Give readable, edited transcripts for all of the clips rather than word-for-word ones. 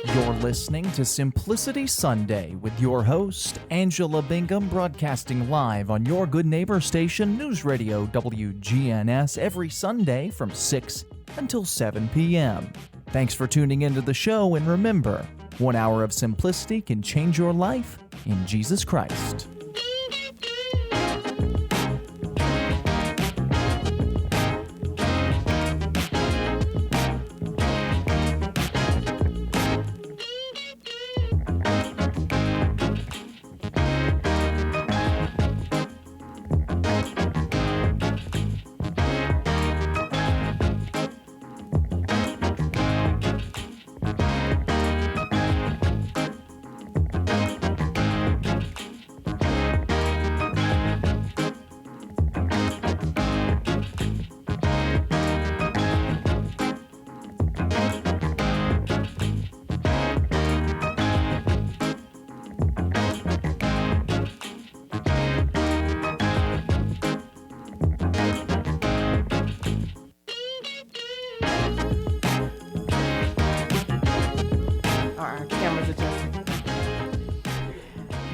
You're listening to Simplicity Sunday with your host, Angela Bingham, broadcasting live on your good neighbor station, News Radio WGNS, every Sunday from 6 until 7 p.m. Thanks for tuning into the show, and remember, 1 hour of simplicity can change your life in Jesus Christ.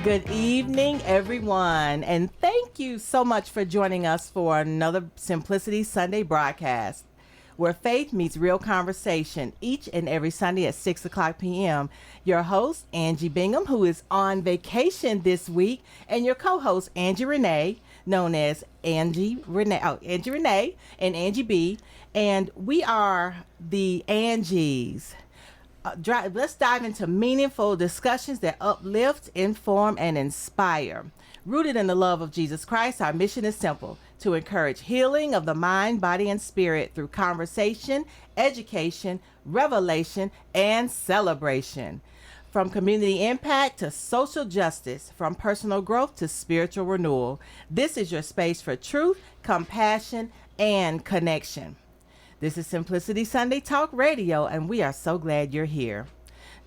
Good evening, everyone, and thank you so much for joining us for another Simplicity Sunday broadcast, where faith meets real conversation each and every Sunday at 6 o'clock p.m. Your host, Angie Bingham, who is on vacation this week, and your co-host, Angie Renee, known as Angie Renee and Angie B, and we are the Angies. Let's dive into meaningful discussions that uplift, inform, and inspire. Rooted in the love of Jesus Christ, our mission is simple: to encourage healing of the mind, body, and spirit through conversation, education, revelation, and celebration. From community impact to social justice, from personal growth to spiritual renewal, this is your space for truth, compassion, and connection. This is Simplicity Sunday Talk Radio, and we are so glad you're here.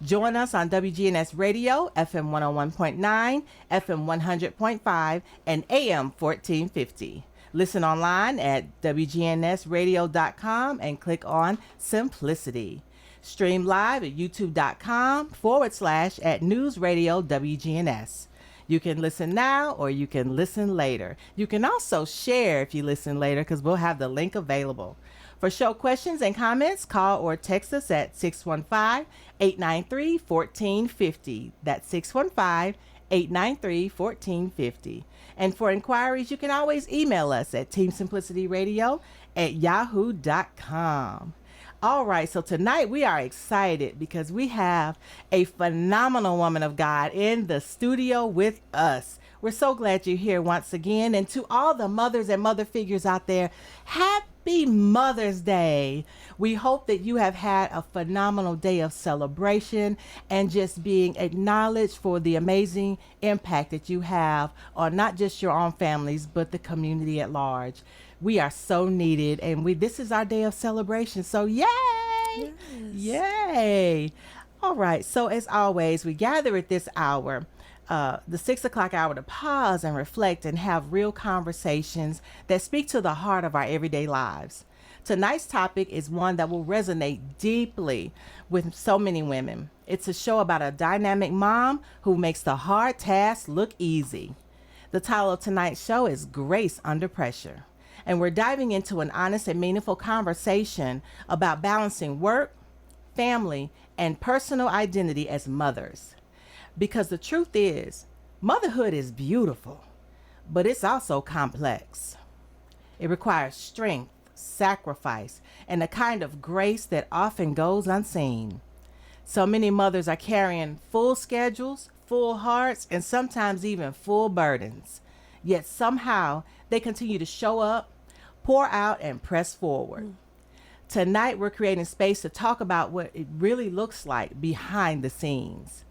Join us on WGNS Radio, FM 101.9, FM 100.5, and AM 1450. Listen online at WGNSradio.com and click on Simplicity. Stream live at youtube.com/at News Radio WGNS. You can listen now or you can listen later. You can also share if you listen later, because we'll have the link available. For show questions and comments, call or text us at 615-893-1450. That's 615-893-1450. And for inquiries, you can always email us at teamsimplicityradio@yahoo.com. All right, so tonight we are excited because we have a phenomenal woman of God in the studio with us. We're so glad you're here once again. And to all the mothers and mother figures out there, happy Mother's Day. We hope that you have had a phenomenal day of celebration and just being acknowledged for the amazing impact that you have on not just your own families, but the community at large. We are so needed, and this is our day of celebration. So yay! Yes. Yay! All right, so as always, we gather at this hour, the 6 o'clock hour, to pause and reflect and have real conversations that speak to the heart of our everyday lives. Tonight's topic is one that will resonate deeply with so many women. It's a show about a dynamic mom who makes the hard tasks look easy. The title of tonight's show is Grace Under Pressure. And we're diving into an honest and meaningful conversation about balancing work, family, and personal identity as mothers. Because the truth is, motherhood is beautiful, but it's also complex. It requires strength, sacrifice, and a kind of grace that often goes unseen. So many mothers are carrying full schedules, full hearts, and sometimes even full burdens. Yet somehow they continue to show up, pour out, and press forward. Tonight, we're creating space to talk about what it really looks like behind the scenes.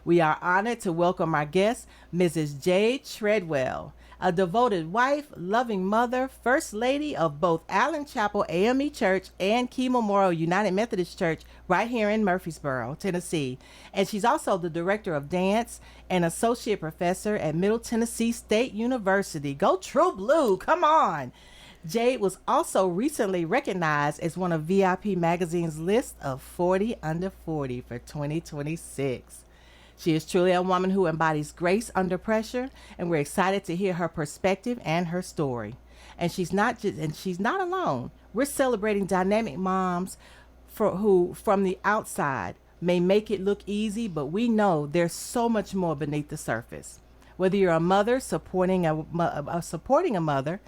We are honored to welcome our guest, Mrs. Jade Treadwell, a devoted wife, loving mother, first lady of both Allen Chapel AME Church and Key Memorial United Methodist Church right here in Murfreesboro, Tennessee. And she's also the director of dance and associate professor at Middle Tennessee State University. Go True Blue, come on. Jade was also recently recognized as one of VIP Magazine's list of 40 under 40 for 2026. She is truly a woman who embodies grace under pressure, and we're excited to hear her perspective and her story. And she's not alone. We're celebrating dynamic moms for who from the outside may make it look easy, but we know there's so much more beneath the surface. Whether you're a mother supporting a mother,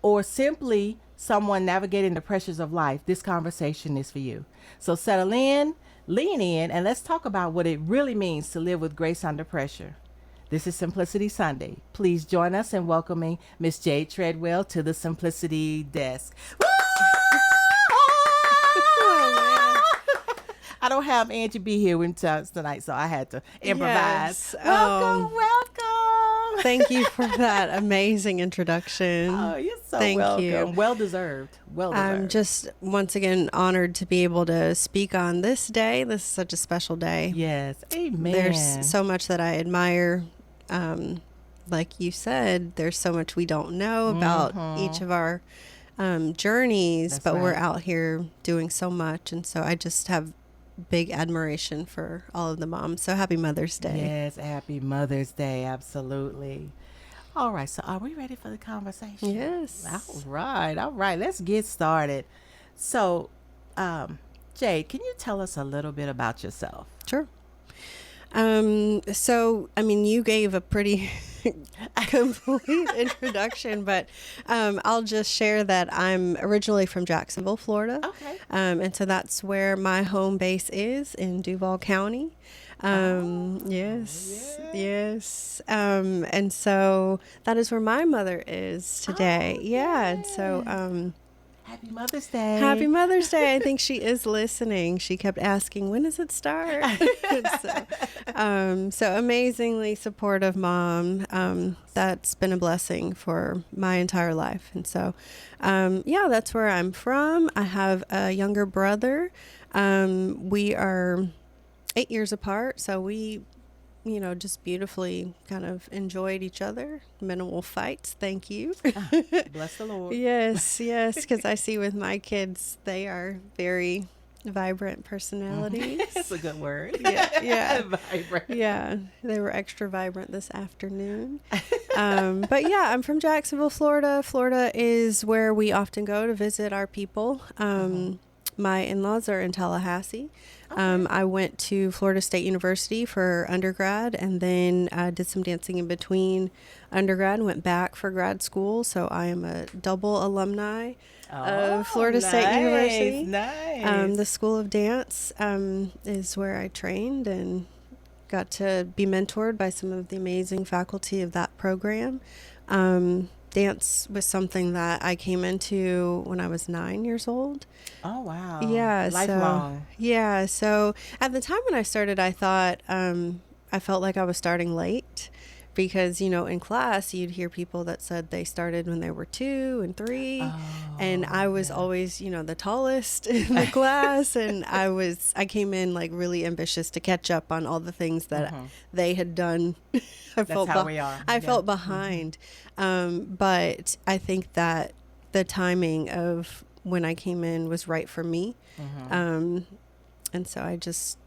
or simply someone navigating the pressures of life, this conversation is for you. So settle in, lean in, and let's talk about what it really means to live with grace under pressure. This is Simplicity Sunday. Please join us in welcoming Miss Jade Treadwell to the Simplicity Desk. I don't have Angie B here with us tonight, so I had to improvise. Yes. Welcome. Thank you for that amazing introduction. Oh, you're so Thank welcome. you. Well deserved. Well deserved. I'm just once again honored to be able to speak on this day. This is such a special day. Yes. Amen. There's so much that I admire. Like you said, there's so much we don't know about each of our journeys, That's but we're right. out here doing so much. And so I just have big admiration for all of the moms. So happy Mother's Day. Yes, happy Mother's Day. Absolutely. All right, so are we ready for the conversation? Yes. All right. Let's get started. So, Jade, can you tell us a little bit about yourself? Sure. So, I mean, you gave a pretty complete introduction, but I'll just share that I'm originally from Jacksonville, Florida. Okay. And so that's where my home base is in Duval County. Yes. And so that is where my mother is today. Oh, yeah. And so, Happy Mother's Day. Happy Mother's Day. I think she is listening. She kept asking, when does it start? So amazingly supportive mom. That's been a blessing for my entire life. And so, that's where I'm from. I have a younger brother. We are 8 years apart. So we, just beautifully kind of enjoyed each other. Minimal fights. Thank you. Bless the Lord. Yes, because I see with my kids, they are very vibrant personalities. That's a good word. Yeah. Vibrant. Yeah, they were extra vibrant this afternoon. But yeah, I'm from Jacksonville, Florida. Florida is where we often go to visit our people. My in-laws are in Tallahassee. I went to Florida State University for undergrad and then did some dancing in between undergrad and went back for grad school. So I am a double alumni of Florida State University. Nice. The School of Dance is where I trained and got to be mentored by some of the amazing faculty of that program. Dance was something that I came into when I was 9 years old. Oh, wow. Yeah. Lifelong. So at the time when I started, I thought I felt like I was starting late because, in class, you'd hear people that said they started when they were 2 and 3. And I was always, the tallest in the class. And I came in like really ambitious to catch up on all the things that they had done. That's how we are. I felt behind. But I think that the timing of when I came in was right for me. And so I just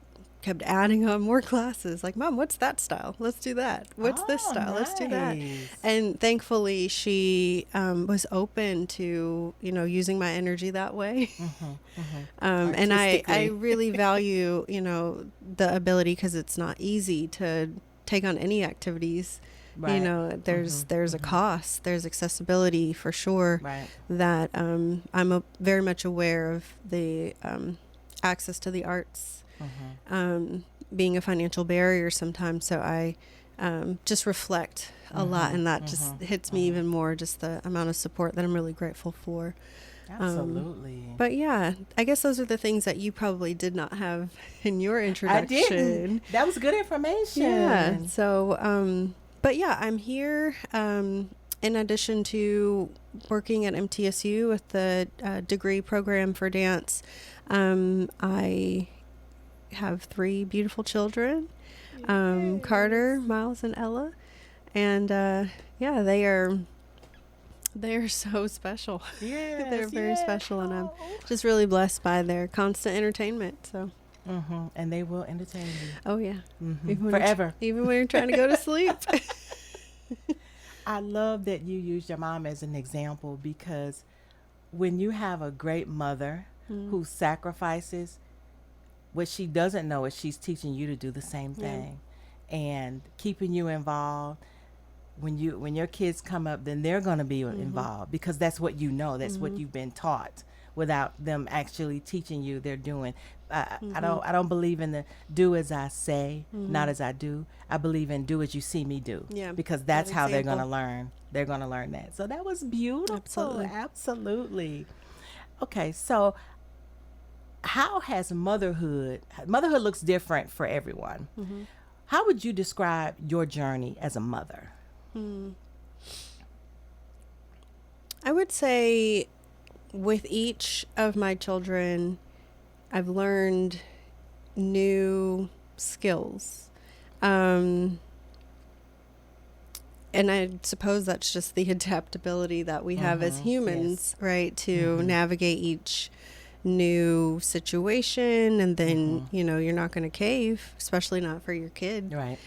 kept adding on more classes. Like, Mom, what's that style? Let's do that. What's this style? Let's do that. And thankfully, she was open to, using my energy that way. And I really value, the ability because it's not easy to take on any activities. Right. There's a cost. There's accessibility for sure. Right. That I'm very much aware of the access to the arts being a financial barrier sometimes. So I just reflect a lot, and that just hits me even more. Just the amount of support that I'm really grateful for. Absolutely. But yeah, I guess those are the things that you probably did not have in your introduction. I didn't. That was good information. Yeah. So, but yeah, I'm here in addition to working at MTSU with the degree program for dance. I have 3 beautiful children, Carter, Miles, and Ella. And they are They're so special. Yes, They're very yes. special, and I'm Oh. just really blessed by their constant entertainment. So, And they will entertain oh yeah, you Even when you're forever. even when you're trying to go to sleep. I love that you used your mom as an example because when you have a great mother who sacrifices, what she doesn't know is she's teaching you to do the same Yeah. thing and keeping you involved. When your kids come up, then they're going to be involved because that's what you know, that's what you've been taught without them actually teaching you. They're doing. I don't believe in the do as I say, not as I do. I believe in do as you see me do. Yeah, Because that's that how they're going to example. learn. They're going to learn that. So that was beautiful. Absolutely. Absolutely. Okay, so how has motherhood looks different for everyone. How would you describe your journey as a mother? I would say with each of my children, I've learned new skills. And I suppose that's just the adaptability that we have as humans, right? To navigate each new situation. And then, you're not going to cave, especially not for your kid. Right.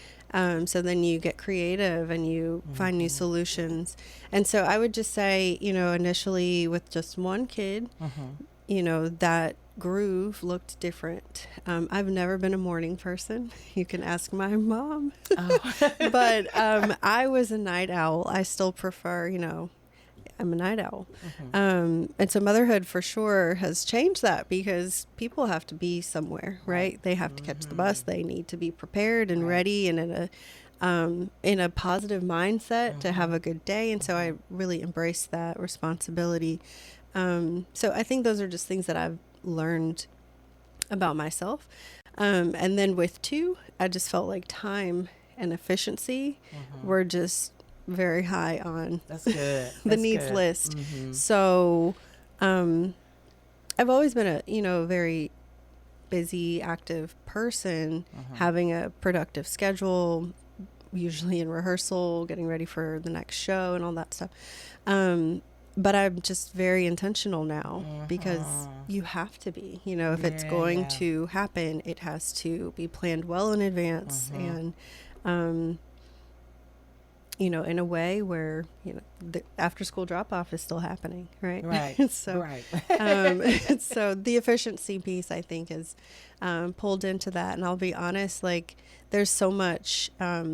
So then you get creative and you find new solutions. And so I would just say, initially with just one kid, that groove looked different. I've never been a morning person. You can ask my mom. But I was a night owl. I still prefer, I'm a night owl. And so motherhood for sure has changed that because people have to be somewhere, right? They have to catch the bus. They need to be prepared and ready and in a positive mindset to have a good day. And so I really embrace that responsibility. So I think those are just things that I've learned about myself. And then with two, I just felt like time and efficiency were just very high on That's good. the That's needs good. list. So I've always been a very busy, active person, having a productive schedule, usually in rehearsal, getting ready for the next show and all that stuff. But I'm just very intentional now because you have to be, if it's going to happen, it has to be planned well in advance and, in a way where, the after school drop off is still happening. Right. Right. So, right. so the efficiency piece, I think, is pulled into that. And I'll be honest, like there's so much, I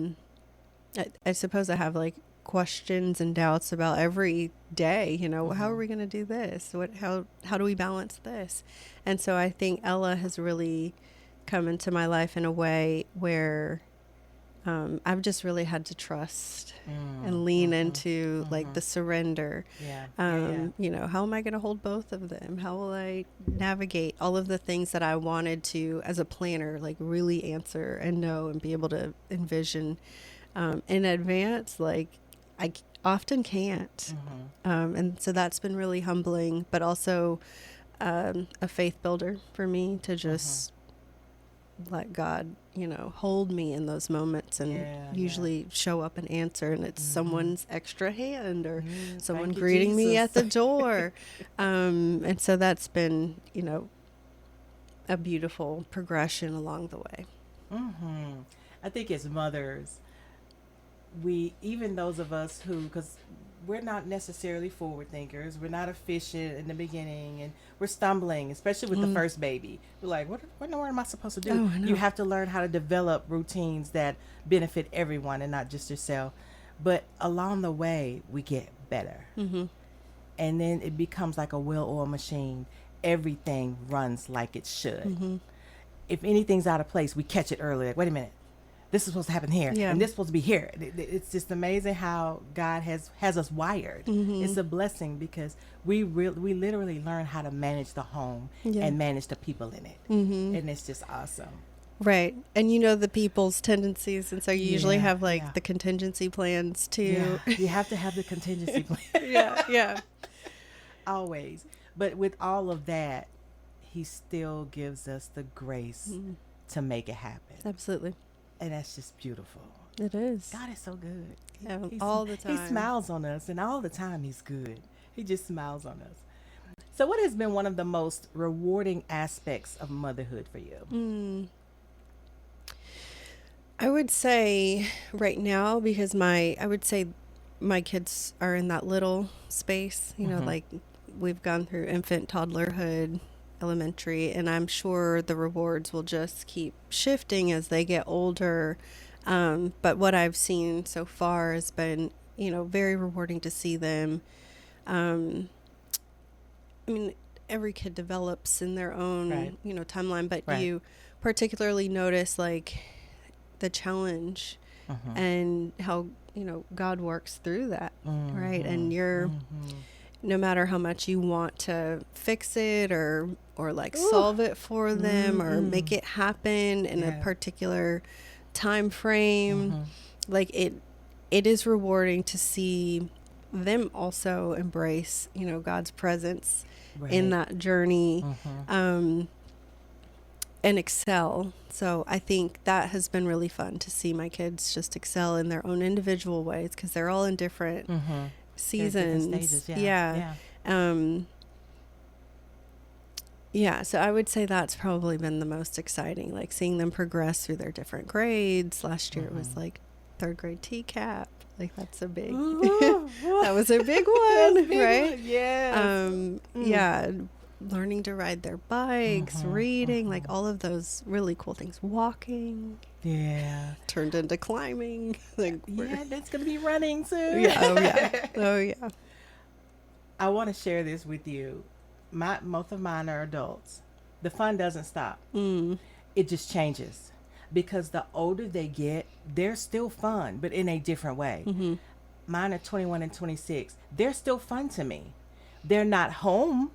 suppose I have like questions and doubts about every day, how are we going to do this? How do we balance this? And so I think Ella has really come into my life in a way where I've just really had to trust and lean into like the surrender. How am I going to hold both of them? How will I navigate all of the things that I wanted to, as a planner, like really answer and know and be able to envision in advance? Like I often can't. And so that's been really humbling, but also a faith builder for me to just let God, hold me in those moments and usually show up and answer. And it's someone's extra hand or someone greeting me at the door. And so that's been, a beautiful progression along the way. I think as mothers, even those of us who, because we're not necessarily forward thinkers, we're not efficient in the beginning, and we're stumbling, especially with the first baby. We're like, what in the world am I supposed to do? Oh, I know. You have to learn how to develop routines that benefit everyone and not just yourself. But along the way, we get better. And then it becomes like a well-oiled machine. Everything runs like it should. If anything's out of place, we catch it early. Like, wait a minute. This is supposed to happen here, and this is supposed to be here. It's just amazing how God has us wired. It's a blessing because we literally learn how to manage the home and manage the people in it, and it's just awesome. Right. And the people's tendencies, and so you usually have like the contingency plans too. You have to have the contingency plan. Yeah. Always. But with all of that, He still gives us the grace to make it happen. Absolutely. And that's just beautiful. It is. God is so good. Yeah, He's- all the time. He smiles on us, and all the time he's good. He just smiles on us. So, what has been one of the most rewarding aspects of motherhood for you? I would say right now, because I would say my kids are in that little space, like we've gone through infant, toddlerhood, elementary, and I'm sure the rewards will just keep shifting as they get older. But what I've seen so far has been, very rewarding to see them. I mean, every kid develops in their own, Right. timeline, but Right. you particularly notice like the challenge and how, God works through that, right? And you're, no matter how much you want to fix it or like solve it for them or make it happen in a Yeah. particular time frame, like it is rewarding to see them also embrace, God's presence in Right. that journey, and excel. So I think that has been really fun to see my kids just excel in their own individual ways, because they're all in different Different seasons. stages, Yeah. Yeah, so I would say that's probably been the most exciting, like seeing them progress through their different grades. Last year it was like 3rd grade TCAP. Like that's a big, that was a big one, right? Yeah. Yeah, learning to ride their bikes, reading, like all of those really cool things. Walking Yeah. turned into climbing. Like Yeah, that's going to be running soon. yeah, oh yeah, oh yeah. I want to share this with you. Most of mine are adults. The fun doesn't stop. It just changes, because the older they get, they're still fun, but in a different way. Mine are 21 and 26. They're still fun to me. They're not home,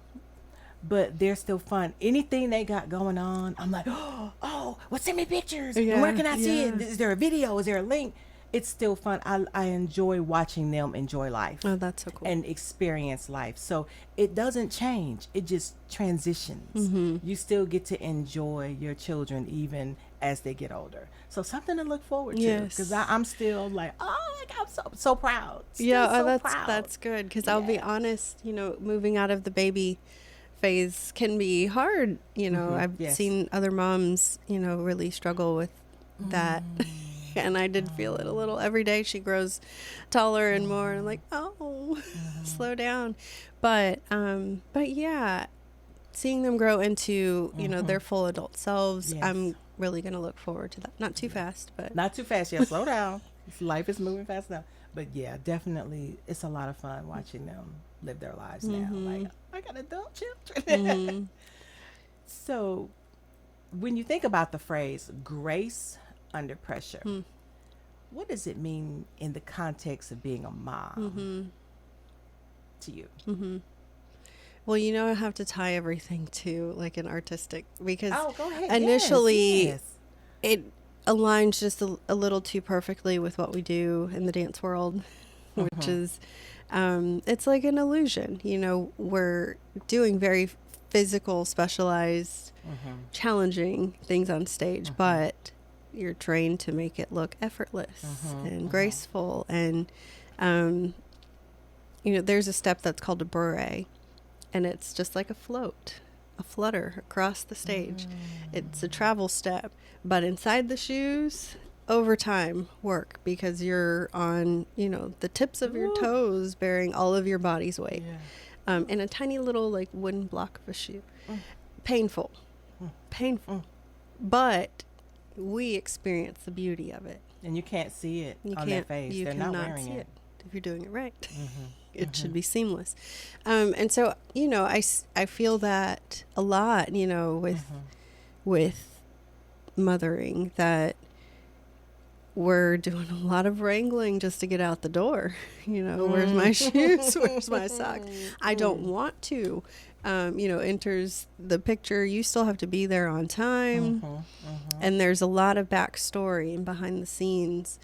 but they're still fun. Anything they got going on, I'm like, oh, well, send me pictures. Yeah, Where can I see yeah. it? Is there a video? Is there a link? It's still fun. I enjoy watching them enjoy life. Oh, that's so cool. And experience life. So it doesn't change. It just transitions. You still get to enjoy your children even as they get older. So something to look forward to. Yes. Because I'm still like, oh, like, I'm so proud. Still Yeah, so proud. that's good, because I'll be honest, moving out of the baby phase can be hard. I've Yes. seen other moms, really struggle with that. And I did feel it a little. Every day she grows taller and more, and I'm like, oh, slow down. But yeah, seeing them grow into, their full adult selves, Yes. I'm really going to look forward to that. Not too fast, but Not too fast. Yeah, slow down. Life is moving fast now. But yeah, definitely, it's a lot of fun watching them live their lives now. Like, I got adult children. So, when you think about the phrase grace under pressure, what does it mean in the context of being a mom to you? well, I have to tie everything to like an artistic, because Oh, go ahead. initially Yes. it aligns just a little too perfectly with what we do in the dance world, which is, it's like an illusion. We're doing very physical, specialized, challenging things on stage, but you're trained to make it look effortless and graceful. And, there's a step that's called a bourrée, and it's just like a flutter across the stage. It's a travel step, but inside the shoes, overtime work, because you're on, the tips of your toes bearing all of your body's weight, in a tiny little like wooden block of a shoe. Painful, but we experience the beauty of it. And you can't see it You on their can't, face. you They're not cannot wearing see it. if you're doing it right. It should be seamless. And so, I feel that a lot, with mothering, that we're doing a lot of wrangling just to get out the door. Where's my shoes? Where's my socks? I don't want to. Enters the picture. You still have to be there on time. And there's a lot of backstory and behind the scenes.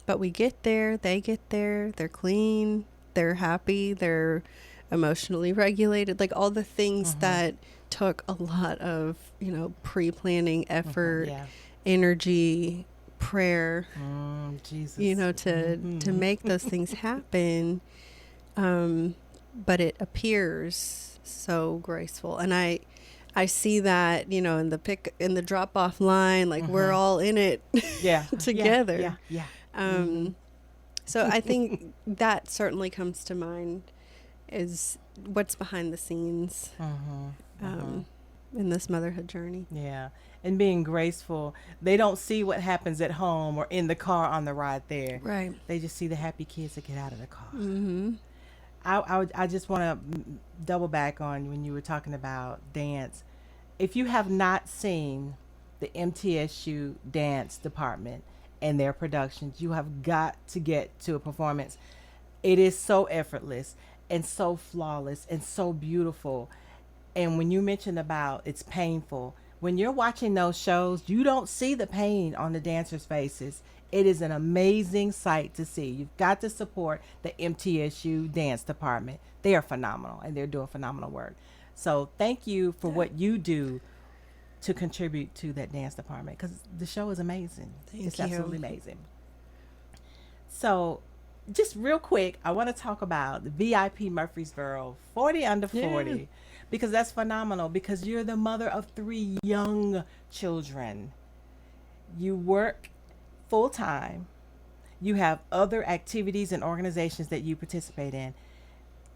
But we get there, they get there, they're clean, they're happy, they're emotionally regulated, like all the things that took a lot of, pre-planning, effort, Yeah. energy, prayer, Jesus. you know, to make those things happen. But it appears so graceful. And I see that, you know, in the drop off line, like we're all in it Yeah. together. Yeah. So I think that certainly comes to mind is what's behind the scenes in this motherhood journey. Yeah. And being graceful. They don't see what happens at home or in the car on the ride there. Right. They just see the happy kids that get out of the car. Mm-hmm. I just want to double back on when you were talking about dance. If you have not seen the MTSU dance department and their productions, you have got to get to a performance. It is so effortless and so flawless and so beautiful. And when you mentioned about it's painful, when you're watching those shows, you don't see the pain on the dancers' faces. It is an amazing sight to see. You've got to support the MTSU dance department. They are phenomenal and they're doing phenomenal work. So thank you for what you do to contribute to that dance department, because the show is amazing. It's absolutely amazing. So just real quick, I want to talk about the VIP Murfreesboro 40 under 40, because that's phenomenal, because you're the mother of 3 young children. You work full time. You have other activities and organizations that you participate in.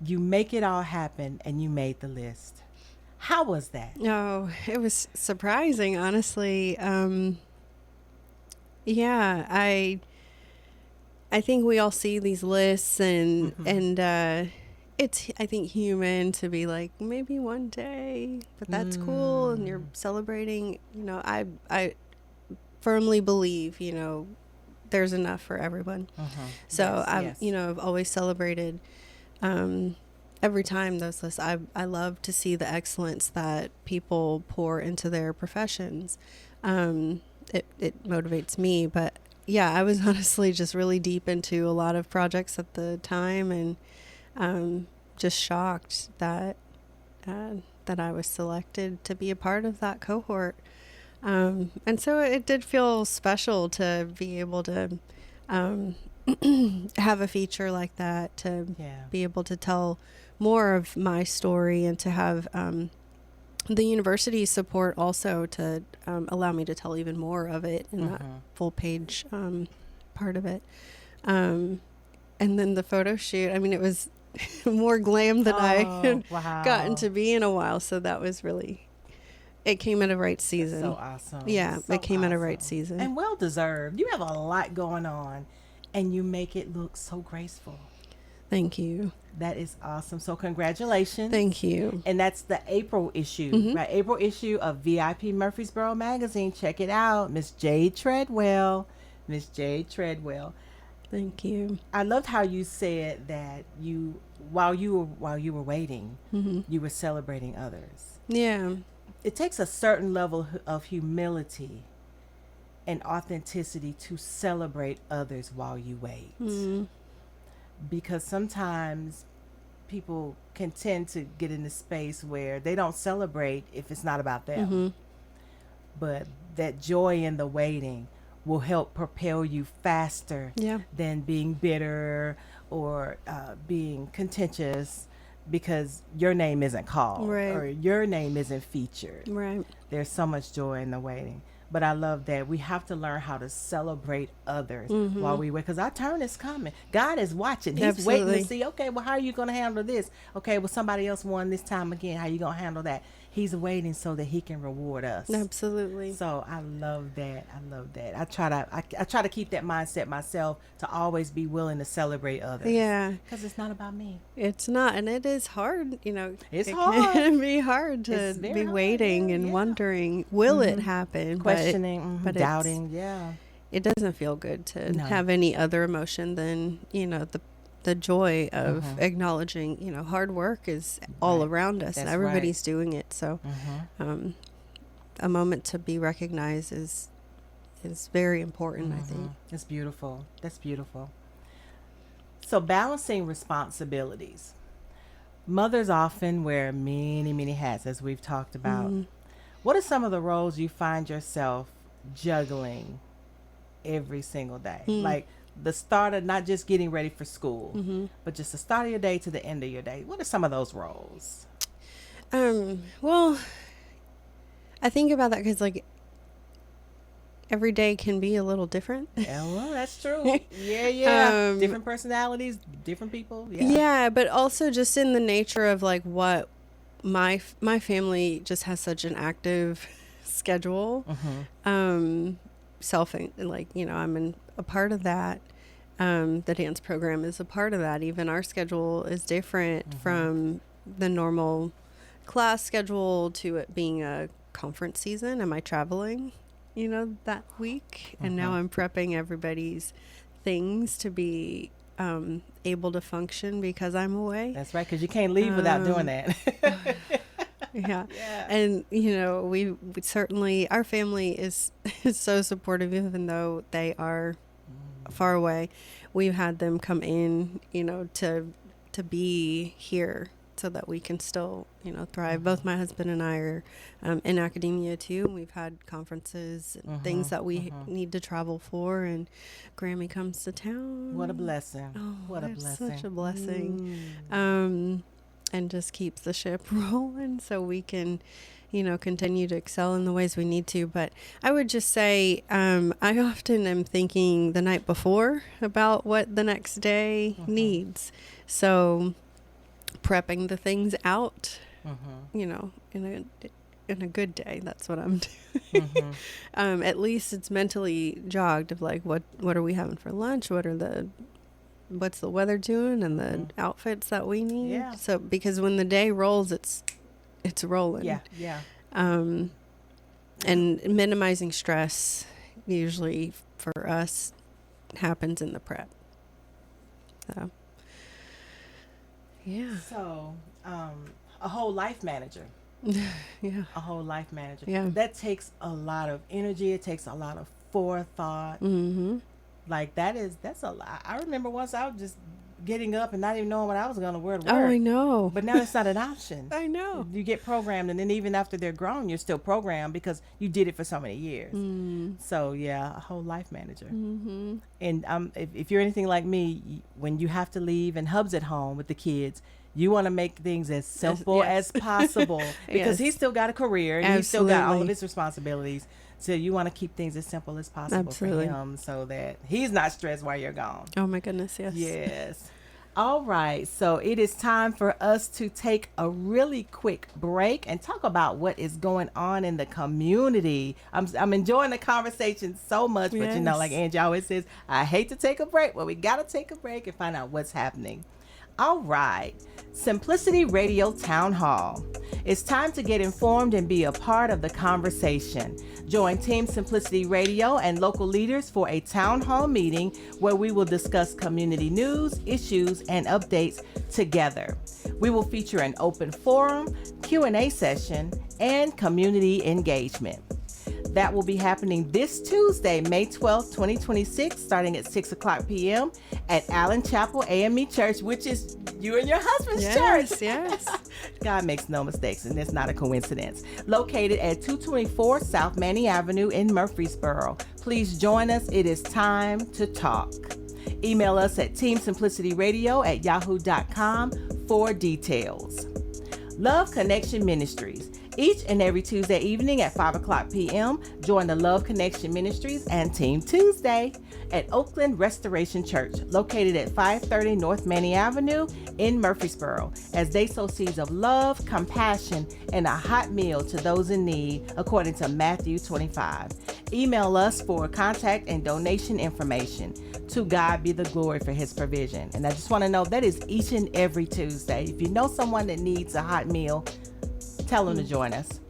You make it all happen, and you made the list. How was that? Oh, it was surprising, honestly. Yeah, I think we all see these lists and it's, I think, human to be like, maybe one day, but that's cool. And you're celebrating, you know, I firmly believe, you know, there's enough for everyone. So you know, I've always celebrated, every time those lists. I love to see the excellence that people pour into their professions. It motivates me, but yeah, I was honestly just really deep into a lot of projects at the time, and just shocked that I was selected to be a part of that cohort. And so it did feel special to be able to have a feature like that, to be able to tell more of my story, and to have the university support also to allow me to tell even more of it in that full page part of it. And then the photo shoot, I mean, it was more glam than I had gotten to be in a while. So that was really, it came at a right season. That's so awesome. Yeah, so it came at a right season. And well deserved. You have a lot going on, and you make it look so graceful. Thank you. That is awesome. So congratulations. Thank you. And that's the April issue, right? April issue of VIP Murfreesboro Magazine. Check it out. Miss Jade Treadwell. Miss Jade Treadwell. Thank you. I loved how you said that while you were waiting, you were celebrating others. Yeah. It takes a certain level of humility and authenticity to celebrate others while you wait. Because sometimes people can tend to get in a space where they don't celebrate if it's not about them. But that joy in the waiting will help propel you faster than being bitter or being contentious because your name isn't called or your name isn't featured. Right. There's so much joy in the waiting. But I love that we have to learn how to celebrate others while we wait, because our turn is coming. God is watching. He's waiting to see, okay, well, how are you going to handle this? Okay, well, somebody else won this time again. How are you going to handle that? He's waiting so that he can reward us. Absolutely. So I love that. I love that. I try to keep that mindset myself, to always be willing to celebrate others. Yeah. Because it's not about me. It's not. And it is hard, you know. It's hard. It can be hard to be waiting and wondering, will it happen? Questioning, but doubting. It doesn't feel good to have any other emotion than, you know, the joy of acknowledging, you know, hard work is all around us. That's everybody's doing it. So a moment to be recognized is very important, I think. It's beautiful. That's beautiful. So balancing responsibilities. Mothers often wear many, many hats, as we've talked about. What are some of the roles you find yourself juggling every single day? Like the start of not just getting ready for school, but just the start of your day to the end of your day. What are some of those roles? Well, I think about that because like every day can be a little different. Yeah, well, that's true. Yeah. Different personalities, different people. Yeah, but also just in the nature of like what my family just has such an active schedule. Like, you know, I'm a part of that. The dance program is a part of that. Even our schedule is different from the normal class schedule to it being a conference season. Am I traveling, you know, that week? And now I'm prepping everybody's things to be able to function because I'm away. That's right, because you can't leave without doing that. Yeah. And, you know, we certainly, our family is so supportive, even though they are far away. We've had them come in, you know, to be here so that we can still, you know, thrive. Both my husband and I are in academia too. And we've had conferences and things that we need to travel for. And Grammy comes to town. What a blessing. Oh, what a blessing. Such a blessing. And just keeps the ship rolling so we can, you know, continue to excel in the ways we need to. But I would just say I often am thinking the night before about what the next day needs. So prepping the things out, you know, in a good day. That's what I'm doing. At least it's mentally jogged of like, what are we having for lunch? What's the weather doing and the outfits that we need? Yeah. So, because when the day rolls, it's rolling. Yeah. And minimizing stress usually for us happens in the prep. So, yeah. So, a whole life manager. Yeah. A whole life manager. Yeah. That takes a lot of energy. It takes a lot of forethought. Like that's a lot. I remember once I was just getting up and not even knowing what I was going to wear to work. Oh, I know. But now that's not an option. I know. You get programmed, and then even after they're grown, you're still programmed because you did it for so many years. So yeah, a whole life manager. And if you're anything like me, when you have to leave and Hub's at home with the kids, you want to make things as simple as possible because he's still got a career and he's still got all of his responsibilities. So you want to keep things as simple as possible for him so that he's not stressed while you're gone. Oh my goodness, yes. Yes. All right. So it is time for us to take a really quick break and talk about what is going on in the community. I'm enjoying the conversation so much, but you know, like Angie always says, I hate to take a break. Well, we got to take a break and find out what's happening. All right, Simplicity Radio Town Hall. It's time to get informed and be a part of the conversation. Join Team Simplicity Radio and local leaders for a town hall meeting where we will discuss community news, issues, and updates together. We will feature an open forum, Q&A session, and community engagement. That will be happening this Tuesday, May 12th, 2026, starting at 6 o'clock p.m. at Allen Chapel AME Church, which is you and your husband's church. Yes. God makes no mistakes, and it's not a coincidence. Located at 224 South Manny Avenue in Murfreesboro. Please join us. It is time to talk. Email us at teamsimplicityradio@yahoo.com for details. Love Connection Ministries. Each and every Tuesday evening at 5 o'clock p.m., join the Love Connection Ministries and Team Tuesday at Oakland Restoration Church, located at 530 North Manny Avenue in Murfreesboro, as they sow seeds of love, compassion, and a hot meal to those in need, according to Matthew 25. Email us for contact and donation information. To God be the glory for his provision. And I just want to know that is each and every Tuesday. If you know someone that needs a hot meal, tell them to join us.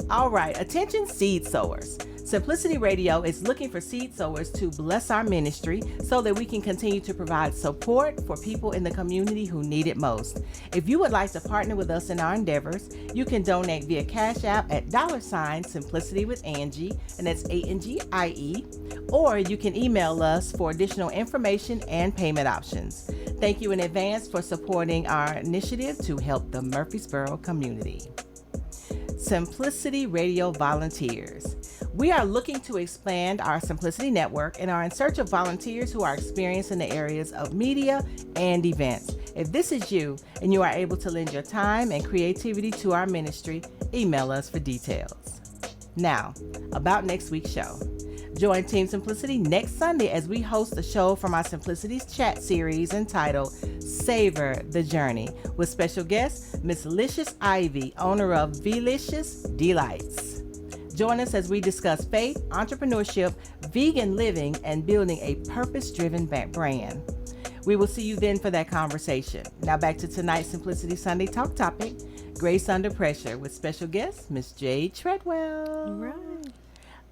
All right, attention seed sowers. Simplicity Radio is looking for seed sowers to bless our ministry so that we can continue to provide support for people in the community who need it most. If you would like to partner with us in our endeavors, you can donate via Cash App at $Simplicity with Angie, and that's ANGIE, or you can email us for additional information and payment options. Thank you in advance for supporting our initiative to help the Murfreesboro community. Simplicity Radio volunteers. We are looking to expand our Simplicity Network and are in search of volunteers who are experienced in the areas of media and events. If this is you and you are able to lend your time and creativity to our ministry, email us for details. Now, about next week's show. Join Team Simplicity next Sunday as we host a show from our Simplicity's chat series entitled Savor the Journey with special guest Miss Licious Ivy, owner of Velicious Delights. Join us as we discuss faith, entrepreneurship, vegan living, and building a purpose-driven brand. We will see you then for that conversation. Now back to tonight's Simplicity Sunday Talk topic, Grace Under Pressure, with special guest Miss Jade Treadwell. Right.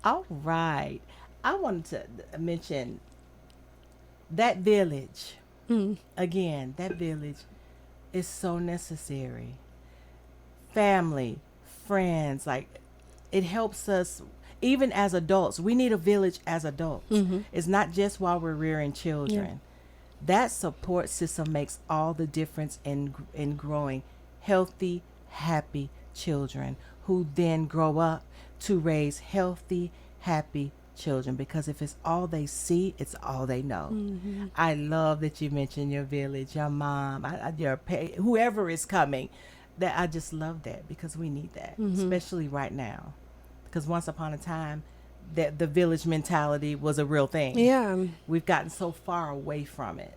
All right. I wanted to mention that village. Again, that village is so necessary. Family, friends, like it helps us even as adults. We need a village as adults. It's not just while we're rearing children. Yeah. That support system makes all the difference in growing healthy, happy children who then grow up to raise healthy, happy children, because if it's all they see, it's all they know. I love that you mentioned your village, your mom, whoever is coming. That I just love that, because we need that, especially right now, because once upon a time that the village mentality was a real thing. Yeah. We've gotten so far away from it,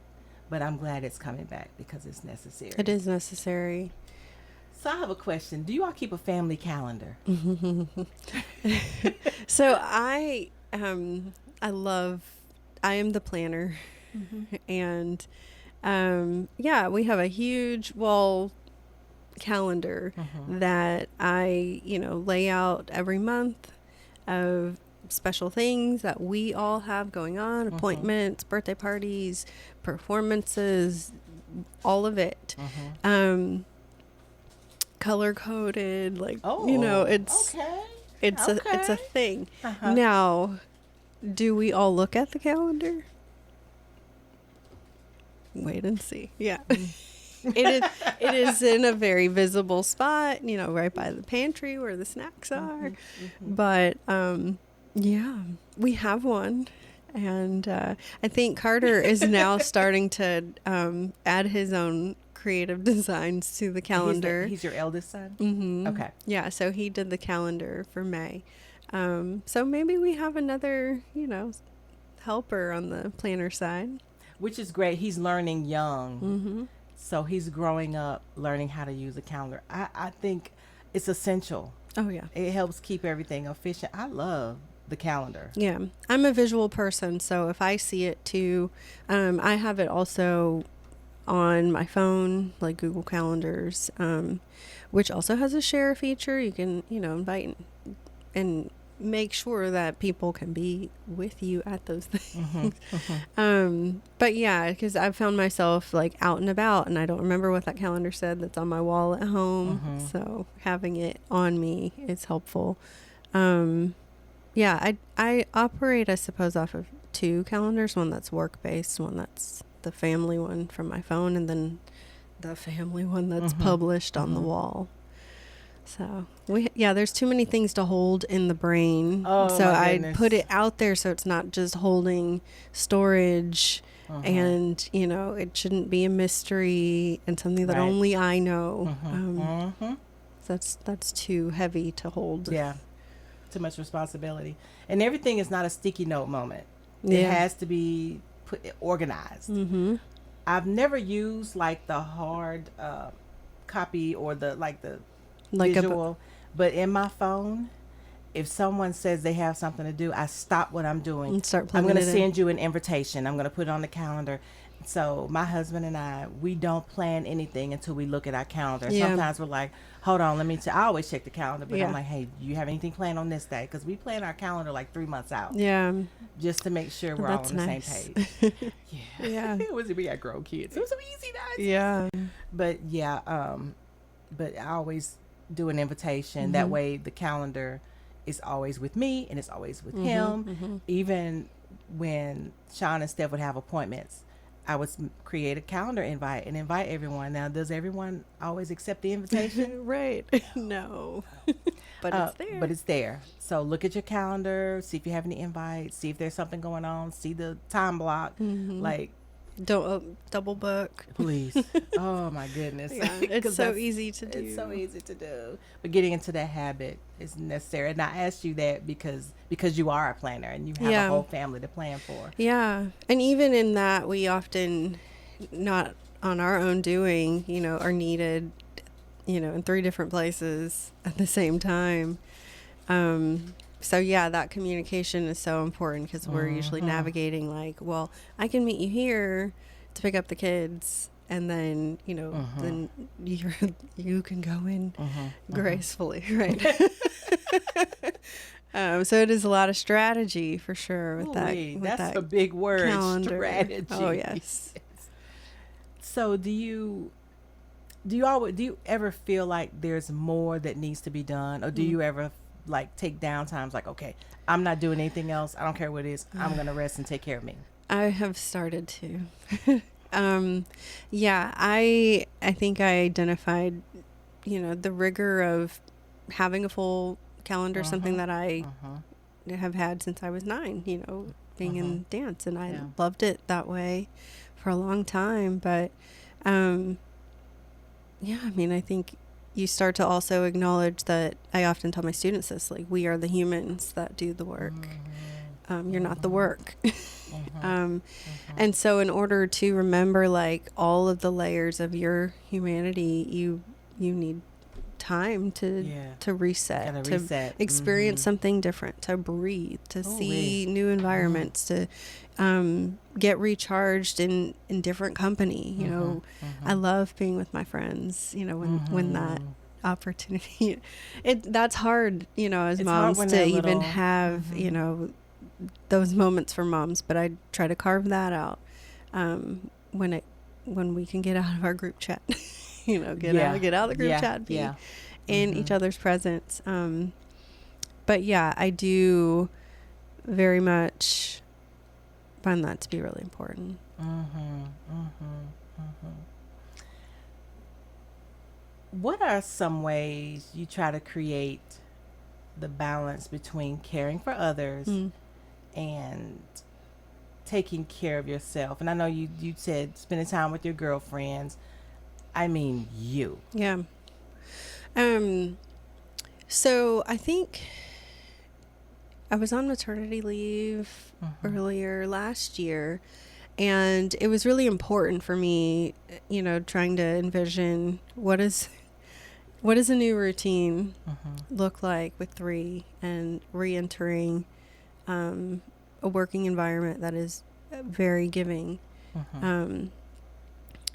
but I'm glad it's coming back because it's necessary. It is necessary. So I have a question. Do you all keep a family calendar? So I am the planner, and yeah, we have a huge wall calendar that I lay out every month of special things that we all have going on, appointments, birthday parties, performances, all of it. Color coded, like it's a thing. Now, do we all look at the calendar? Wait and see. Yeah. It is in a very visible spot, right by the pantry where the snacks are. But yeah, we have one. And I think Carter is now starting to add his own creative designs to the calendar. He's your eldest son? Okay. Yeah, so he did the calendar for May. So maybe we have another, helper on the planner side. Which is great. He's learning young. So he's growing up learning how to use a calendar. I think it's essential. Oh, yeah. It helps keep everything efficient. I love the calendar. Yeah. I'm a visual person, so if I see it too, I have it also on my phone, like Google Calendars, which also has a share feature. You can, invite and make sure that people can be with you at those things. But yeah, because I've found myself like out and about and I don't remember what that calendar said that's on my wall at home. So having it on me is helpful. Yeah, I operate, I suppose, off of two calendars, one that's work-based, one that's the family one from my phone, and then the family one that's published on the wall. So there's too many things to hold in the brain. Oh, so my I goodness. put it out there so it's not just holding storage, and it shouldn't be a mystery and something that Right. only I know. That's too heavy to hold. Yeah. Too much responsibility. And everything is not a sticky note moment. It Yeah. has to be organized. I've never used like the hard copy or the Like visual, but in my phone, if someone says they have something to do, I stop what I'm doing. And start I'm plugging going to it in. send you an invitation. I'm going to put it on the calendar. So my husband and I, we don't plan anything until we look at our calendar. Yeah. Sometimes we're like, hold on, let me I always check the calendar, but Yeah. I'm like, hey, do you have anything planned on this day? Because we plan our calendar like 3 months out. Yeah. Just to make sure we're all That's on the nice. same page. Yeah. We got grown kids. It was so easy, guys. Yeah. But but I always do an invitation. That way the calendar is always with me and it's always with him. Even when Sean and Steph would have appointments, I would create a calendar invite and invite everyone. Now, does everyone always accept the invitation? Right. No. But it's there. But it's there. So look at your calendar, see if you have any invites, see if there's something going on, see the time block. Like, Don't double book. please. Oh my goodness. Yeah, it's 'Cause so that's- easy to do. It's so easy to do. But getting into that habit is necessary. And I asked you that because you are a planner and you have Yeah. a whole family to plan for. Yeah. And even in that, we often, not on our own doing, are needed, in 3 different places at the same time. So yeah, that communication is so important because we're usually navigating like, well, I can meet you here to pick up the kids. And then, then you can go in gracefully, right? So it is a lot of strategy for sure with Ooh-wee, with that's that a big word, calendar. strategy. Oh yes. So do you ever feel like there's more that needs to be done, or do you ever like take down times like, okay, I'm not doing anything else, I don't care what it is, I'm gonna rest and take care of me? I have started to. Yeah, I think I identified, the rigor of having a full calendar, something that I have had since I was 9, being in dance, and I loved it that way for a long time. But, yeah, I mean, I think you start to also acknowledge that I often tell my students this, like, we are the humans that do the work. You're not the work. And so in order to remember like all of the layers of your humanity, you need time to reset, Gotta to reset. experience something different, to breathe, to see new environments, to get recharged in different company. I love being with my friends, when that opportunity, that's hard, as It's hard moms when to they're even little. have, those moments for moms, but I try to carve that out when we can get out of our group chat, get out of the group chat, be in each other's presence. But yeah, I do very much find that to be really important. What are some ways you try to create the balance between caring for others and taking care of yourself? And I know you said spending time with your girlfriends. I mean you. Yeah. So I think I was on maternity leave earlier last year, and it was really important for me, trying to envision what does a new routine look like with 3 and re-entering a working environment that is very giving. And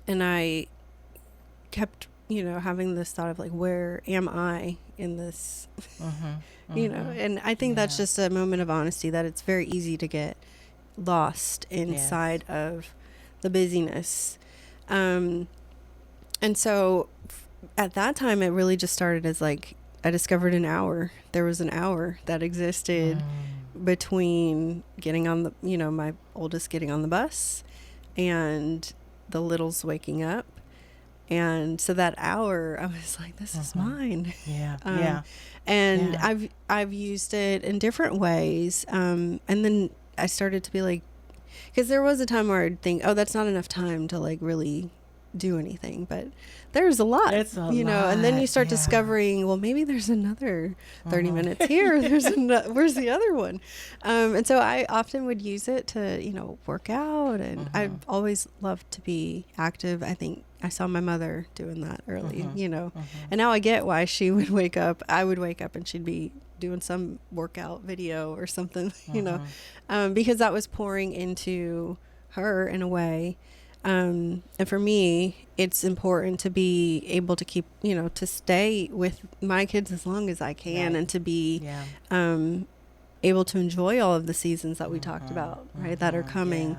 I kept, having this thought of like, where am I in this? And I think that's just a moment of honesty, that it's very easy to get lost inside of the busyness. And so at that time, it really just started as like, I discovered an hour. There was an hour that existed between getting on the, my oldest getting on the bus and the littles waking up. And so that hour, I was like, this is mine. And I've used it in different ways. And then I started to be like, because there was a time where I'd think, oh, that's not enough time to like really do anything, but there's a lot, and then you start discovering, well, maybe there's another 30 minutes here. Where's the other one? And so I often would use it to, work out, and I've always loved to be active. I think I saw my mother doing that early, and now I get why she would wake up. I would wake up and she'd be doing some workout video or something, because that was pouring into her in a way. And for me, it's important to be able to keep, to stay with my kids as long as I can, and to be able to enjoy all of the seasons that we talked about, right, that are coming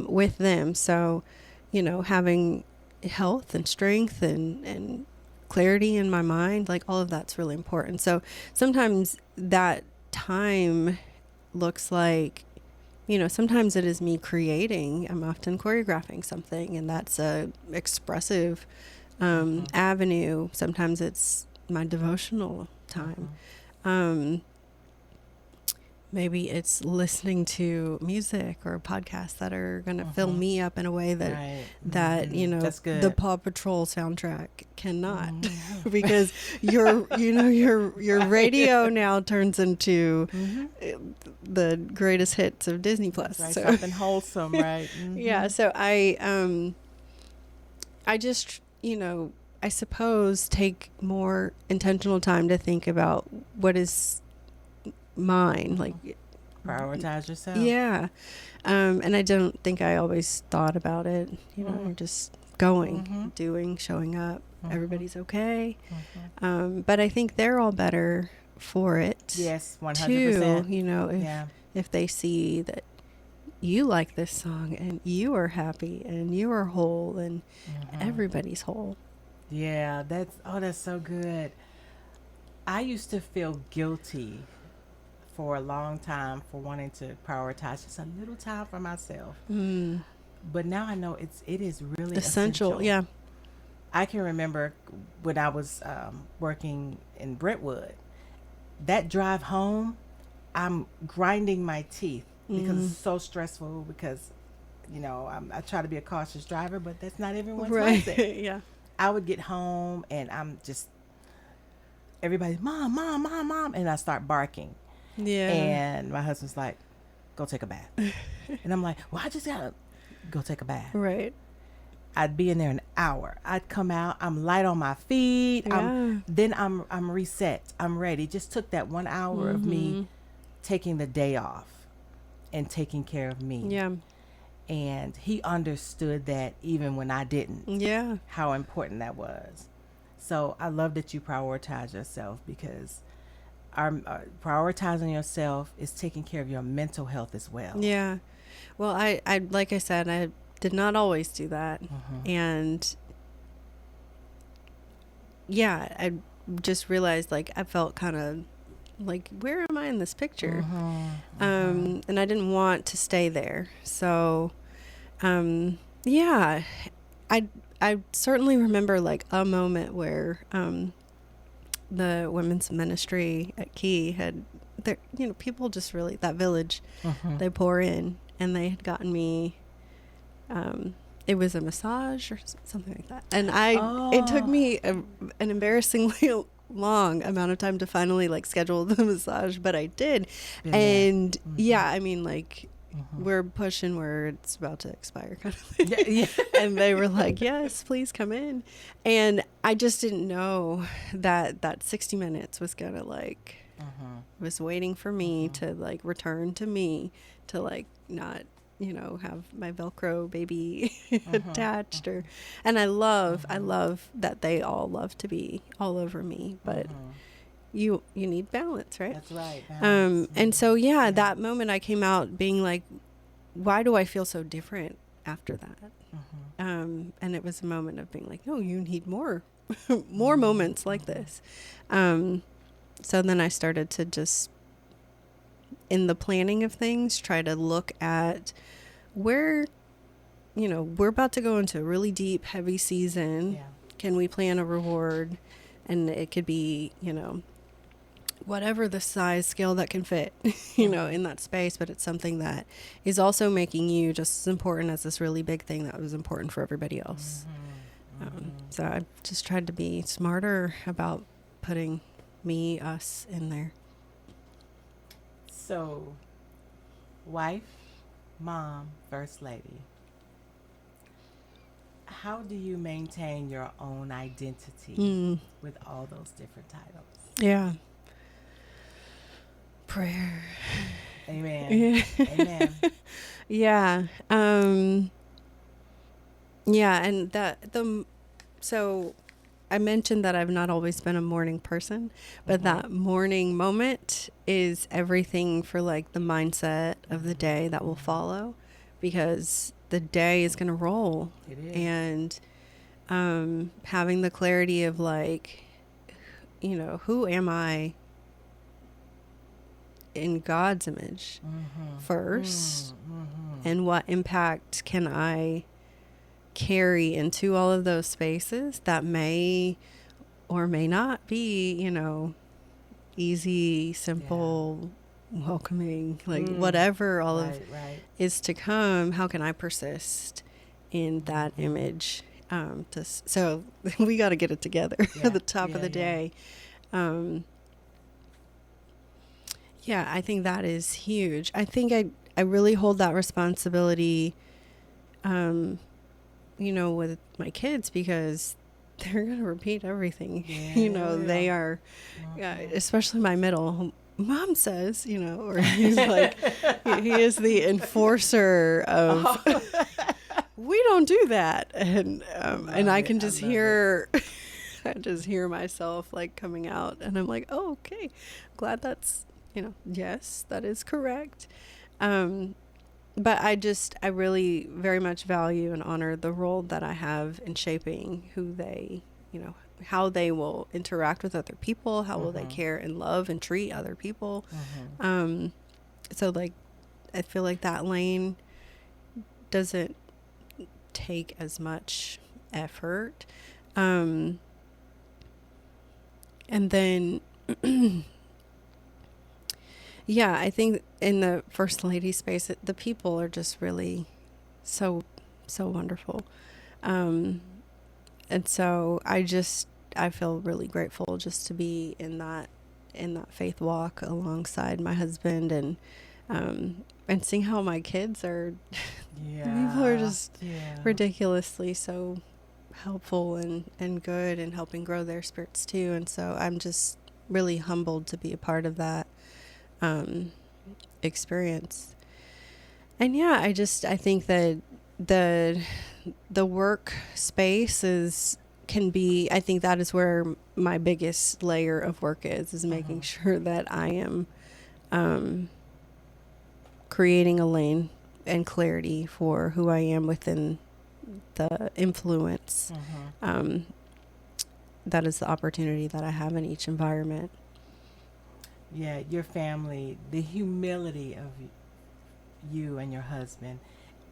with them. So, having health and strength and clarity in my mind, like all of that's really important. So sometimes that time looks like sometimes it is me creating. I'm often choreographing something, and that's a expressive avenue. Sometimes it's my devotional time. Maybe it's listening to music or podcasts that are going to fill me up in a way that That's good. the Paw Patrol soundtrack cannot, because your radio now turns into the greatest hits of Disney Plus. Right, So something wholesome, right? yeah, so I just, I suppose take more intentional time to think about what is mine, like Prioritize yourself. yeah. And I don't think I always thought about it, you're just going, doing, showing up, everybody's okay. But I think they're all better for it. Yes, 100%. Too, if they see that you like this song and you are happy and you are whole and everybody's whole. Yeah, that's so good. I used to feel guilty for a long time for wanting to prioritize just a little time for myself. But now I know it is really essential. Yeah. I can remember when I was working in Brentwood, that drive home, I'm grinding my teeth because it's so stressful because, I try to be a cautious driver, but that's not everyone's mindset. Yeah. I would get home and I'm just, everybody's, mom, mom, mom, mom. And I start barking. Yeah. And my husband's like, go take a bath. And I'm like, well, I just gotta go take a bath. Right. I'd be in there an hour. I'd come out, I'm light on my feet. Yeah. Then I'm reset. I'm ready. It just took that 1 hour of me taking the day off and taking care of me. Yeah. And he understood that even when I didn't. Yeah. How important that was. So I love that you prioritize yourself, because prioritizing yourself is taking care of your mental health as well. Yeah. Well, I like I said, I did not always do that. And yeah, I just realized like I felt kind of like, where am I in this picture? And I didn't want to stay there. So, yeah, I certainly remember like a moment where, the women's ministry at Key had, people just really, that village, they pour in, and they had gotten me, it was a massage or something like that. And it took me an embarrassingly long amount of time to finally like schedule the massage, but I did. And yeah, I mean, like, we're pushing where it's about to expire kind of thing. Yeah. And they were like, yes, please come in. And I just didn't know that 60 minutes was gonna like was waiting for me to like return to me, to like not have my Velcro baby attached, and I love that they all love to be all over me, but you need balance, right? That's right. Balance. And so that moment I came out being like, why do I feel so different after that? And it was a moment of being like, no, you need more moments like this. So then I started to just, in the planning of things, try to look at where, we're about to go into a really deep, heavy season. Yeah. Can we plan a reward? And it could be, whatever the size scale that can fit, in that space, but it's something that is also making you just as important as this really big thing that was important for everybody else. So I've just tried to be smarter about putting me, us in there. So, wife, mom, first lady, how do you maintain your own identity with all those different titles? Yeah. Prayer. Amen. Yeah. Amen. Yeah. Yeah. And so I mentioned that I've not always been a morning person, but that morning moment is everything for like the mindset of the day that will follow, because the day is going to roll. It is. And having the clarity of like, who am I in God's image first, and what impact can I carry into all of those spaces that may or may not be, easy, simple, welcoming, like whatever all of is to come. How can I persist in that image? So we got to get it together at the top of the day. I think that is huge. I think I really hold that responsibility, with my kids, because they're going to repeat everything. They are, especially my middle. Mom says, or he's like, he is the enforcer of, we don't do that. And I can just hear, I just hear myself like coming out, and I'm like, oh, okay. Glad that's, yes, that is correct. But I really very much value and honor the role that I have in shaping who they, how they will interact with other people, how will they care and love and treat other people. So like, I feel like that lane doesn't take as much effort. And then, I think in the First Lady space, the people are just really so wonderful. And so I feel really grateful just to be in that faith walk alongside my husband, and seeing how my kids are, people are just ridiculously so helpful and good, and helping grow their spirits too. And so I'm just really humbled to be a part of that experience. And I think that the work space can be, I think that is where my biggest layer of work is making sure that I am creating a lane and clarity for who I am within the influence. That is the opportunity that I have in each environment. Yeah, your family, the humility of you and your husband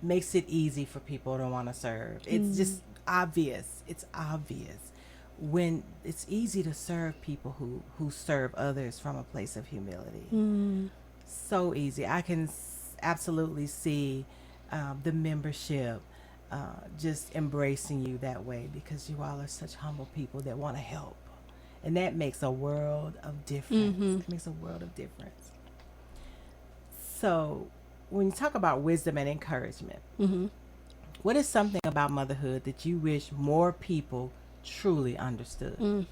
makes it easy for people to want to serve. It's just obvious. It's obvious when it's easy to serve people who serve others from a place of humility. So easy. I can absolutely see the membership just embracing you that way, because you all are such humble people that want to help. And that makes a world of difference. It makes a world of difference. So when you talk about wisdom and encouragement, what is something about motherhood that you wish more people truly understood?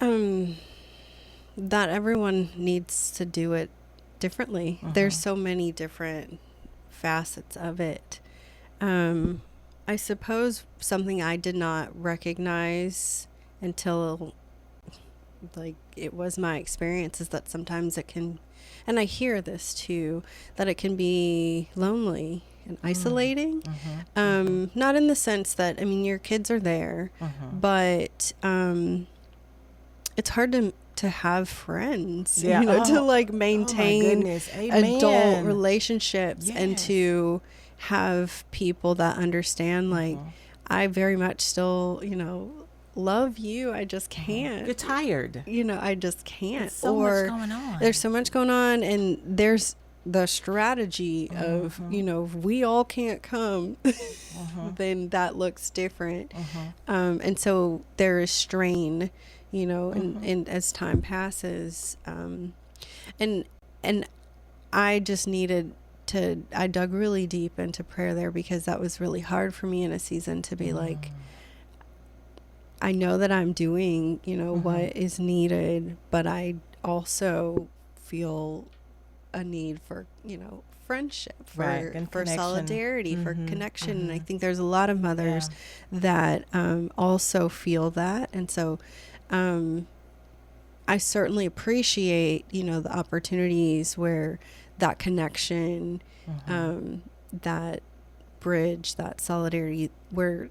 That everyone needs to do it differently. There's so many different facets of it. I suppose something I did not recognize until like it was my experience is that sometimes it can, and I hear this too, that it can be lonely and isolating. Not in the sense that, your kids are there, but it's hard to have friends, to like maintain adult relationships and to have people that understand, like, I very much still, love you. I just can't. You're tired. I just can't. There's so much going on. There's so much going on, and there's the strategy of, if we all can't come, then that looks different. And so there is strain, and as time passes, and I just needed I dug really deep into prayer there, because that was really hard for me in a season to be like, I know that I'm doing, what is needed, but I also feel a need for, friendship, for solidarity, for connection. And I think there's a lot of mothers that also feel that. And so I certainly appreciate, the opportunities where that connection, that bridge, that solidarity, where,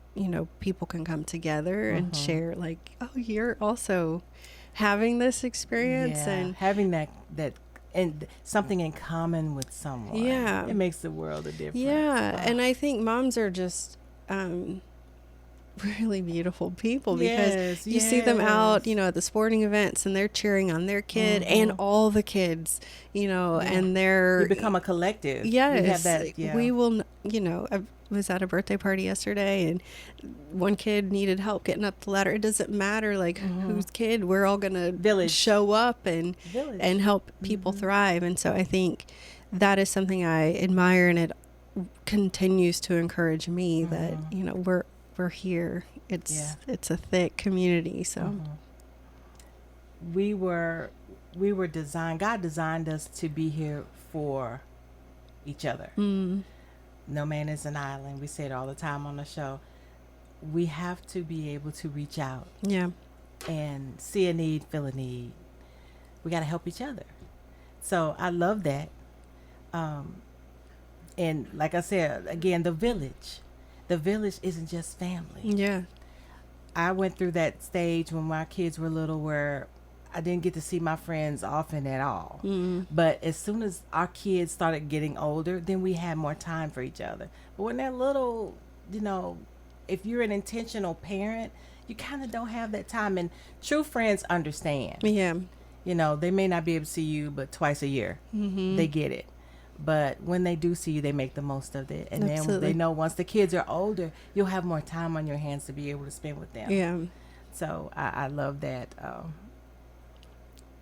people can come together and share, like, oh, you're also having this experience Yeah, and having that and something in common with someone. Yeah. It makes the world a difference. yeah, Wow. and I think moms are just really beautiful people because Yes, you see them out, yes. at the sporting events and they're cheering on their kid and all the kids, and they're You become a collective. yes, We have that. Yeah. we will, I was at a birthday party yesterday and one kid needed help getting up the ladder. It doesn't matter like whose kid, we're all going to Village. show up and Village. help people thrive. And so I think that is something I admire, and it continues to encourage me that, we're here. It's a thick community. So we were designed. God designed us to be here for each other. No man is an island. We say it all the time on the show. We have to be able to reach out yeah. and see a need, feel a need. We got to help each other. So I love that. And like I said, again, the village isn't just family. Yeah. I went through that stage when my kids were little where I didn't get to see my friends often at all. But as soon as our kids started getting older, then we had more time for each other. But when they're little, if you're an intentional parent, you kind of don't have that time. And true friends understand. Yeah. They may not be able to see you but twice a year. They get it. But when they do see you, they make the most of it. And then Absolutely. they know once the kids are older, you'll have more time on your hands to be able to spend with them. Yeah. So I love that.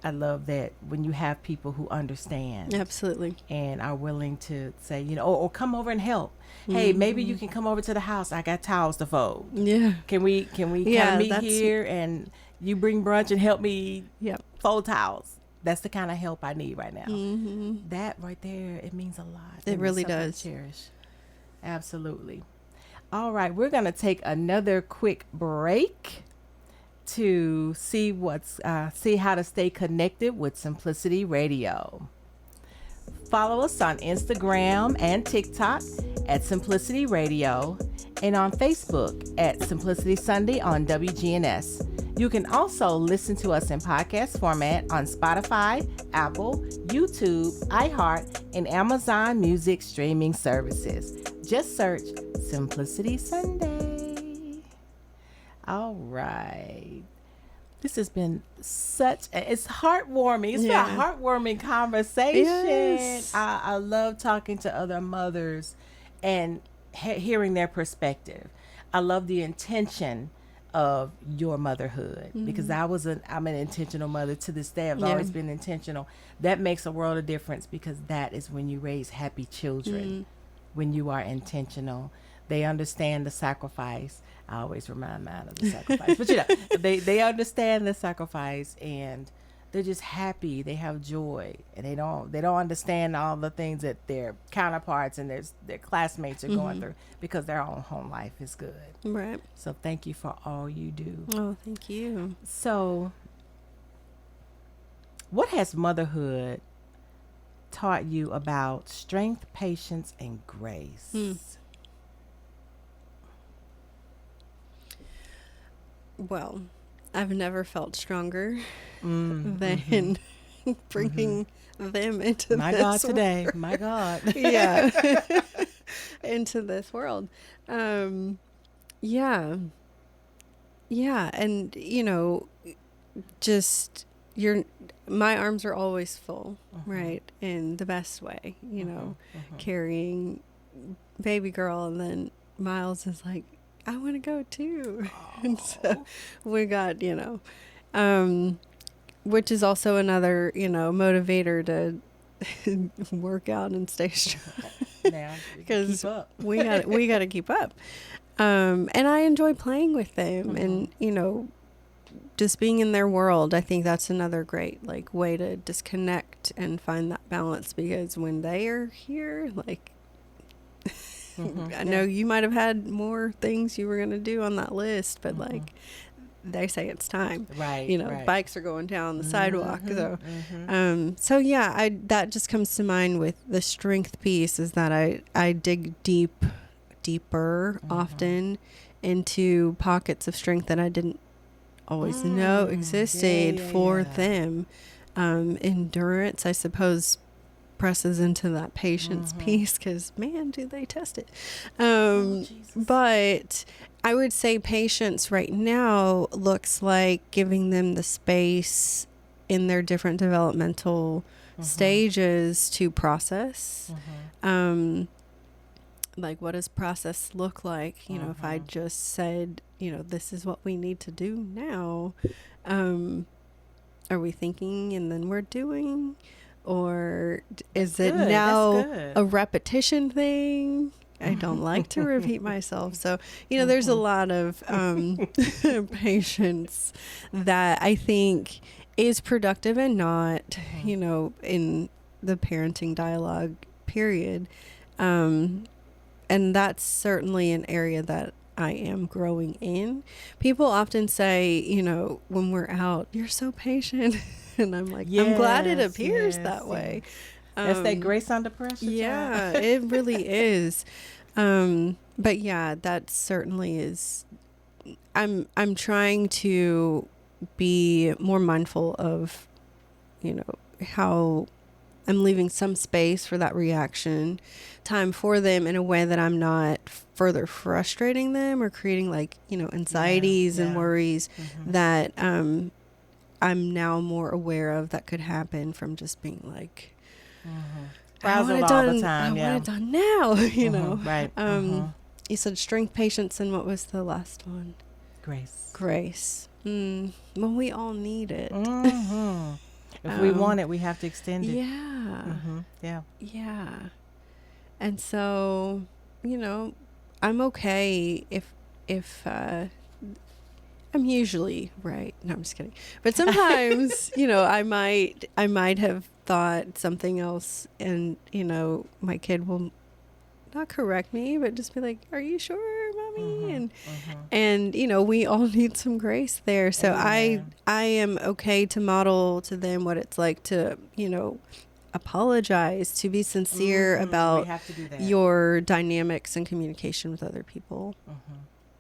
I love that when you have people who understand Absolutely. and are willing to say, or come over and help. Hey, maybe you can come over to the house. I got towels to fold. Yeah. Can we kind Yeah, of meet that's- here and you bring brunch and help me Yep. fold towels? That's the kind of help I need right now. That right there, it means a lot. It really something to does. cherish. Absolutely. All right, we're going to take another quick break to see how to stay connected with Simplicity Radio. Follow us on Instagram and TikTok at Simplicity Radio and on Facebook at Simplicity Sunday on WGNS. You can also listen to us in podcast format on Spotify, Apple, YouTube, iHeart, and Amazon Music streaming services. Just search Simplicity Sunday. All right. This has been it's heartwarming. It's been a heartwarming conversation. Yes. I love talking to other mothers and hearing their perspective. I love the intention of your motherhood because I'm an intentional mother to this day. I've always been intentional. That makes a world of difference because that is when you raise happy children, when you are intentional. They understand the sacrifice. I always remind mine of the sacrifice, but they understand the sacrifice and they're just happy. They have joy and they don't understand all the things that their counterparts and their classmates are going through because their own home life is good. Right. So thank you for all you do. Oh, thank you. So what has motherhood taught you about strength, patience, and grace? Well, I've never felt stronger than bringing them into My this God today. world. My God. Yeah. Into this world. Yeah. And, just my arms are always full, right? In the best way, carrying baby girl. And then Miles is like, I want to go too. And so we got, which is also another, motivator to work out and stay strong. Now, Because keep up. we got to keep up. And I enjoy playing with them and, just being in their world. I think that's another great way to disconnect and find that balance because when they are here, I know you might have had more things you were going to do on that list, but they say it's time. Right. Right. Bikes are going down the sidewalk. So yeah, that just comes to mind with the strength piece is that I dig deeper often into pockets of strength that I didn't always know existed yeah, for yeah. them. Endurance, I suppose, presses into that patience piece, because man, do they test it. Jesus. But I would say patience right now looks like giving them the space in their different developmental stages to process. Like, what does process look like? You know, if I just said, you know, this is what we need to do now, are we thinking and then we're doing? Or is it good. now That's good. a repetition thing? I don't like to repeat myself. So, you know, there's a lot of patience that I think is productive and not, you know, in the parenting dialogue period. And that's certainly an area that I am growing in. People often say, you know, when we're out, you're so patient. And I'm like, I'm glad it Yes, appears yes, that way. That's that grace under pressure. Yeah, it really is. But yeah, that certainly is. I'm trying to be more mindful of, you know, how I'm leaving some space for that reaction time for them in a way that I'm not further frustrating them or creating, like, you know, anxieties and worries that I'm now more aware of that could happen from just being like, I want it done. I want it done now. You know, right? You said strength, patience, and what was the last one? Grace. Well, we all need it. If we want it, we have to extend it. Yeah. Yeah. And so, you know, I'm okay if I'm usually right. No, I'm just kidding. But sometimes, you know, I might have thought something else, and, you know, my kid will not correct me, but just be like, "Are you sure, mommy?" And you know, we all need some grace there. So I am okay to model to them what it's like to, you know, apologize, to be sincere about your dynamics and communication with other people.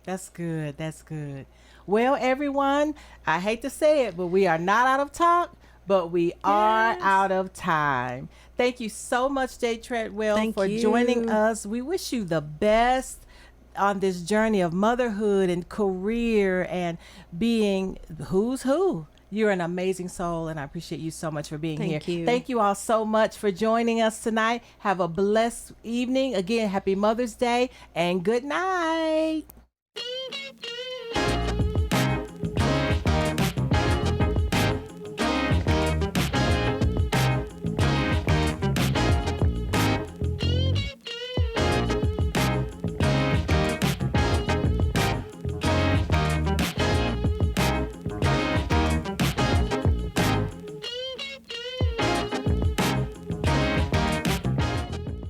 That's good. That's good. Well, everyone, I hate to say it, but we are not out of talk, but we are out of time. Thank you so much, Jay Treadwell, for joining us. We wish you the best on this journey of motherhood and career and being who's who. You're an amazing soul, and I appreciate you so much for being here. Thank you. Thank you all so much for joining us tonight. Have a blessed evening. Again, happy Mother's Day, and good night.